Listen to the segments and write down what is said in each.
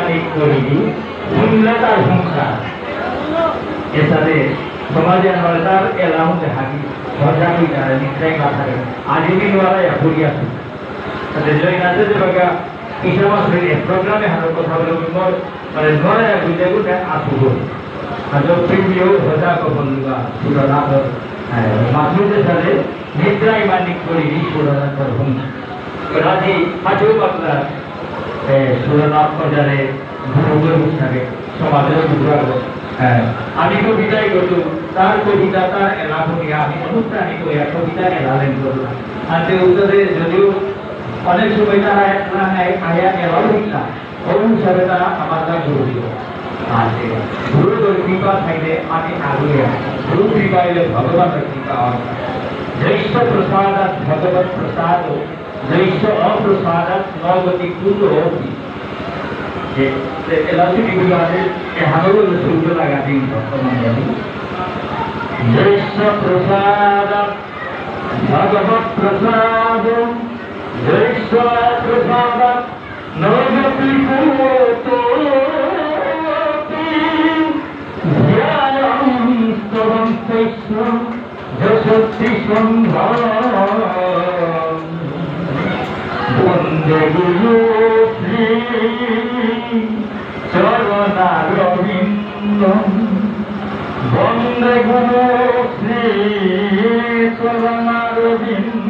মালিক করিনি শূন্যতার সংসার এসাতে সমাজের হরদার এলাম হাকি হজা কই না নিশ্চয় কথা আজীবী নোয়ারা এখনই আছে তাদের জয় নাচে যে বাগা ইসলাম প্রোগ্রামে হার কথা বলে মানে নোয়ারা বুঝে বুঝে আসুক আর প্রিয় হজা কবলুগা সুরনা মাসুদের সাথে নিদ্রাই মালিক করিনি সুরনা করহুম রাজি হাজু বাংলা সুরনা বাজারে গুরুগুরু হিসাবে সমাজের গুরু আমি কবিতাই করতো তার কবিতা তার এলাকা নিয়ে আমি অনুষ্ঠানিক কবিতা এলালেন করলাম আর যে উত্তরে যদিও অনেক সময় তারা আয়া এলাও লিখলাম ওই হিসাবে তারা আমার কাছে গুরু দিল আর গুরু কৃপা থাকলে আমি আগুয়ে গুরু কৃপা এলে ভগবানের কৃপা জৈষ্ঠ প্রসাদাত ভগবত প্রসাদ জৈষ্ঠ অপ্রসাদাত নগতি কুল হোতি এলাচিগুলো আছে হাজারো সূর্য লাগা দিন বর্তমান জৈষ্ঠ প্রসাদ ভগবত প্রসাদ জৈষ্ঠ প্রসাদ নগতি যশস্বী সন্ধ্যা বন্দে গুরু শ্রী চরণারবিন্দম বন্দে গুরু শ্রী চরণারবিন্দম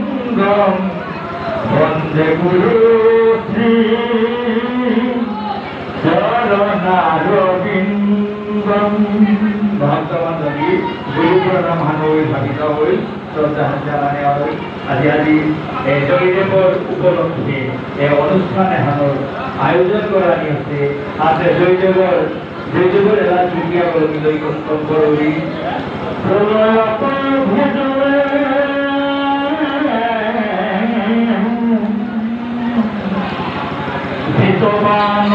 বন্দে গুরু শ্রী চরণারবিন্দম ভক্তবান গুরু প্রণাম হানই ভাবিত হই শ্রদ্ধা জানানে হই আজি জয়দেবর উপলক্ষে এই অনুষ্ঠানে হানোর আয়োজন করা নিয়েছে আছে জয়দেবর এলা চুকিয়া বলি লই কষ্টম করবি প্রলয় ভুজলে ভিতমান